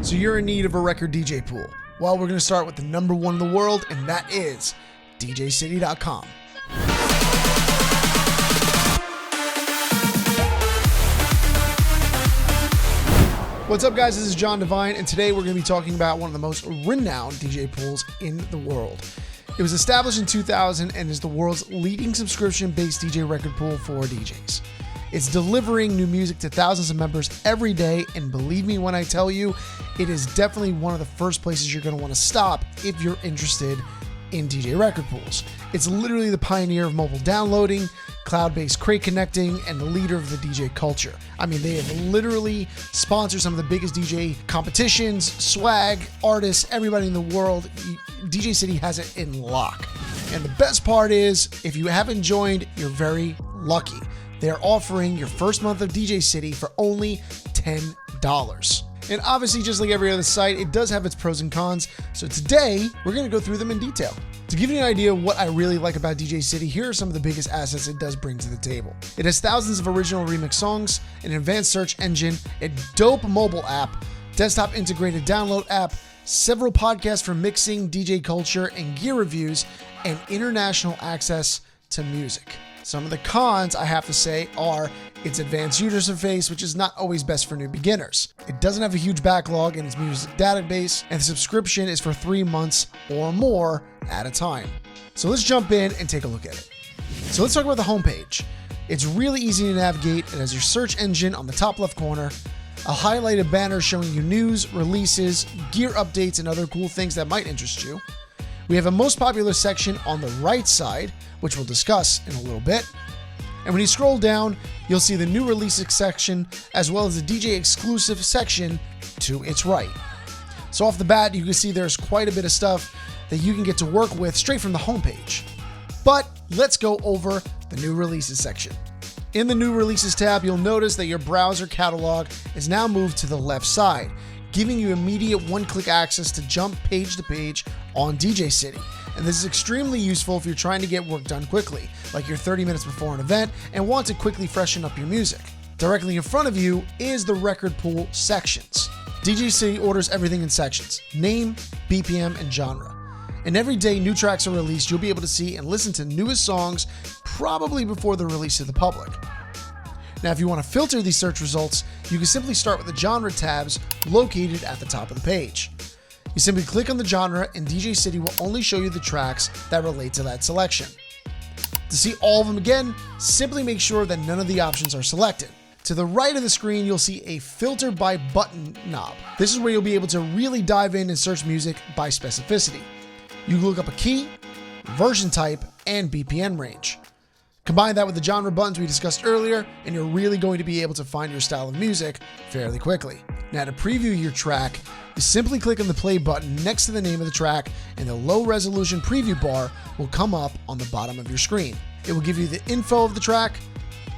So you're in need of a record DJ pool. Well, we're going to start with the number one in the world, and that is DJcity.com. What's up, guys? This is Jon Divine, and today we're going to be talking about one of the most renowned DJ pools in the world. It was established in 2000 and is the world's leading subscription-based DJ record pool for DJs. It's delivering new music to thousands of members every day, and believe me when I tell you, it is definitely one of the first places you're going to want to stop if you're interested in DJ record pools. It's literally the pioneer of mobile downloading, cloud-based crate connecting, and the leader of the DJ culture. I mean, they have literally sponsored some of the biggest DJ competitions, swag, artists, everybody in the world. DJcity has it in lock. And the best part is, if you haven't joined, you're very lucky. They're offering your first month of DJcity for only $10. And obviously, just like every other site, it does have its pros and cons. So today, we're going to go through them in detail. To give you an idea of what I really like about DJcity, here are some of the biggest assets it does bring to the table. It has thousands of original remix songs, an advanced search engine, a dope mobile app, desktop integrated download app, several podcasts for mixing, DJ culture, and gear reviews, and international access to music. Some of the cons, I have to say, are its advanced user interface, which is not always best for new beginners. It doesn't have a huge backlog in its music database, and the subscription is for 3 months or more at a time. So let's jump in and take a look at it. So let's talk about the homepage. It's really easy to navigate. It has your search engine on the top left corner, a highlighted banner showing you news, releases, gear updates, and other cool things that might interest you. We have a most popular section on the right side, which we'll discuss in a little bit. And when you scroll down, you'll see the new releases section, as well as the DJ exclusive section to its right. So off the bat, you can see there's quite a bit of stuff that you can get to work with straight from the homepage. But let's go over the new releases section. In the new releases tab, you'll notice that your browser catalog is now moved to the left side, giving you immediate one-click access to jump page to page on DJcity. And this is extremely useful if you're trying to get work done quickly, like you're 30 minutes before an event and want to quickly freshen up your music. Directly in front of you is the record pool sections. DJcity orders everything in sections: name, BPM, and genre. And every day new tracks are released, you'll be able to see and listen to newest songs probably before they're released to the public. Now, if you want to filter these search results, you can simply start with the genre tabs located at the top of the page. You simply click on the genre and DJcity will only show you the tracks that relate to that selection. To see all of them again, simply make sure that none of the options are selected. To the right of the screen, you'll see a filter by button knob. This is where you'll be able to really dive in and search music by specificity. You can look up a key, version type, and BPM range. Combine that with the genre buttons we discussed earlier, and you're really going to be able to find your style of music fairly quickly. Now, to preview your track, you simply click on the play button next to the name of the track, and the low resolution preview bar will come up on the bottom of your screen. It will give you the info of the track,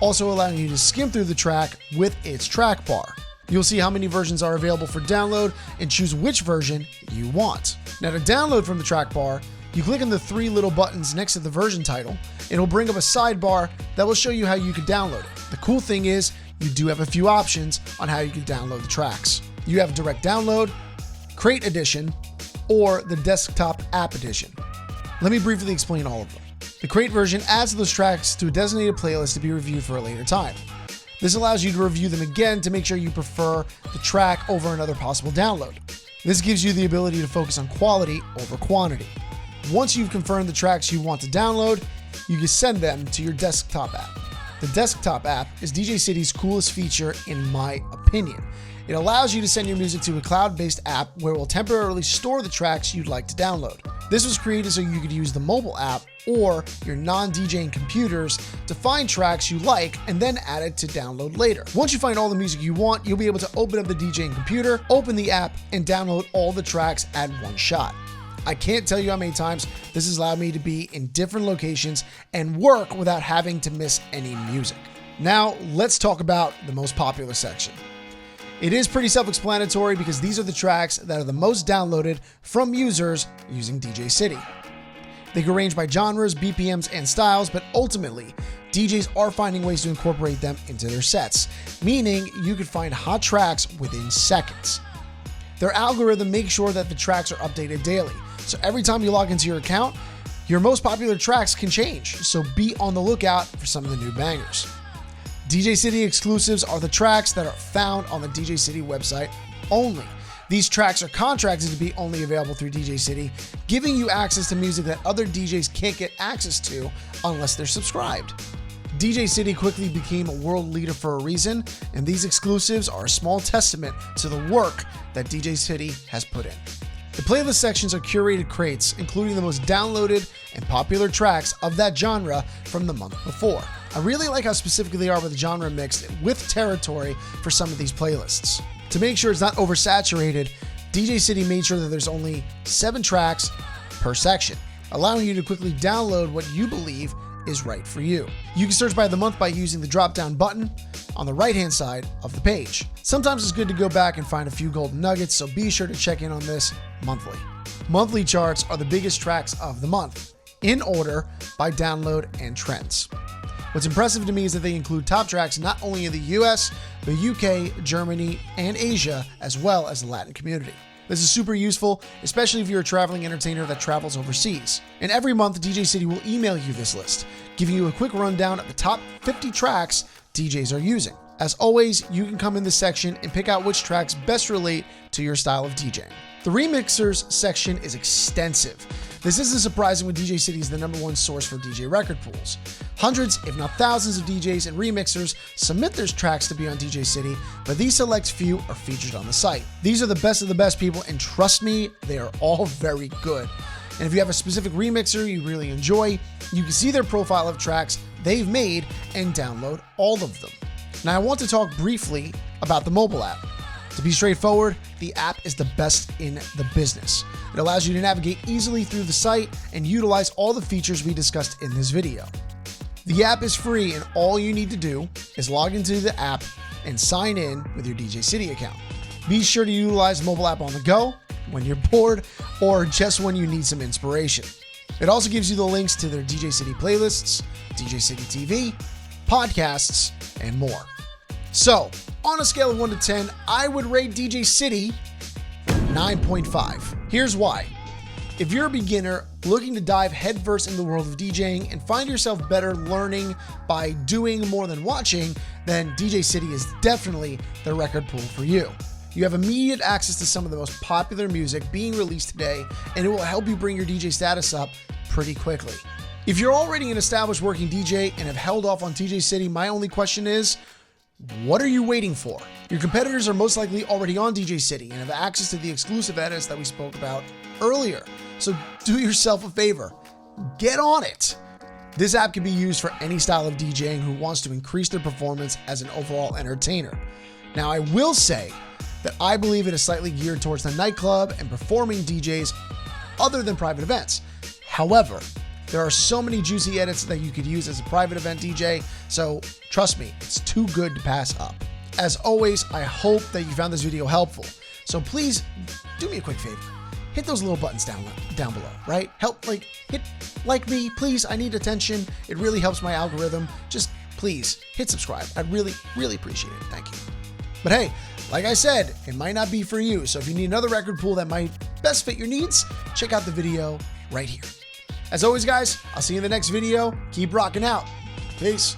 also allowing you to skim through the track with its track bar. You'll see how many versions are available for download and choose which version you want. Now, to download from the track bar, you click on the 3 little buttons next to the version title. It'll bring up a sidebar that will show you how you can download it. The cool thing is, you do have a few options on how you can download the tracks. You have direct download, crate edition, or the desktop app edition. Let me briefly explain all of them. The crate version adds those tracks to a designated playlist to be reviewed for a later time. This allows you to review them again to make sure you prefer the track over another possible download. This gives you the ability to focus on quality over quantity. Once you've confirmed the tracks you want to download, you can send them to your desktop app. The desktop app is DJcity's coolest feature in my opinion. It allows you to send your music to a cloud-based app where it will temporarily store the tracks you'd like to download. This was created so you could use the mobile app or your non-DJing computers to find tracks you like and then add it to download later. Once you find all the music you want, you'll be able to open up the DJing computer, open the app, and download all the tracks at one shot. I can't tell you how many times this has allowed me to be in different locations and work without having to miss any music. Now, let's talk about the most popular section. It is pretty self-explanatory because these are the tracks that are the most downloaded from users using DJcity. They can range by genres, BPMs, and styles, but ultimately, DJs are finding ways to incorporate them into their sets, meaning you could find hot tracks within seconds. Their algorithm makes sure that the tracks are updated daily. So every time you log into your account, your most popular tracks can change. So be on the lookout for some of the new bangers. DJcity exclusives are the tracks that are found on the DJcity website only. These tracks are contracted to be only available through DJcity, giving you access to music that other DJs can't get access to unless they're subscribed. DJcity quickly became a world leader for a reason, and these exclusives are a small testament to the work that DJcity has put in. The playlist sections are curated crates, including the most downloaded and popular tracks of that genre from the month before. I really like how specific they are with the genre mixed with territory for some of these playlists. To make sure it's not oversaturated, DJcity made sure that there's only 7 tracks per section, allowing you to quickly download what you believe is right for you. You can search by the month by using the drop-down button on the right-hand side of the page. Sometimes it's good to go back and find a few golden nuggets, so be sure to check in on this monthly. Monthly charts are the biggest tracks of the month, in order by download and trends. What's impressive to me is that they include top tracks not only in the US, the UK, Germany, and Asia, as well as the Latin community. This is super useful, especially if you're a traveling entertainer that travels overseas. And every month, DJcity will email you this list, giving you a quick rundown of the top 50 tracks DJs are using. As always, you can come in this section and pick out which tracks best relate to your style of DJing. The remixers section is extensive. This isn't surprising when DJcity is the #1 source for DJ record pools. Hundreds, if not thousands of DJs and remixers submit their tracks to be on DJcity, but these select few are featured on the site. These are the best of the best people, and trust me, they are all very good. And if you have a specific remixer you really enjoy, you can see their profile of tracks they've made and download all of them. Now I want to talk briefly about the mobile app. To be straightforward, the app is the best in the business. It allows you to navigate easily through the site and utilize all the features we discussed in this video. The app is free, and all you need to do is log into the app and sign in with your DJcity account. Be sure to utilize the mobile app on the go, when you're bored, or just when you need some inspiration. It also gives you the links to their DJcity playlists, DJcity TV, podcasts, and more. So, on a scale of 1 to 10, I would rate DJcity 9.5. Here's why. If you're a beginner looking to dive headfirst into the world of DJing and find yourself better learning by doing more than watching, then DJcity is definitely the record pool for you. You have immediate access to some of the most popular music being released today, and it will help you bring your DJ status up pretty quickly. If you're already an established working DJ and have held off on DJcity, my only question is, what are you waiting for? Your competitors are most likely already on DJcity and have access to the exclusive edits that we spoke about earlier. So do yourself a favor, get on it. This app can be used for any style of DJing who wants to increase their performance as an overall entertainer. Now, I will say that I believe it is slightly geared towards the nightclub and performing DJs other than private events. However, there are so many juicy edits that you could use as a private event DJ, so trust me, it's too good to pass up. As always, I hope that you found this video helpful. So please do me a quick favor. Hit those little buttons down below, right? Hit like me, please. I need attention. It really helps my algorithm. Just please hit subscribe. I'd really, really appreciate it. Thank you. But hey, like I said, it might not be for you. So if you need another record pool that might best fit your needs, check out the video right here. As always, guys, I'll see you in the next video. Keep rocking out. Peace.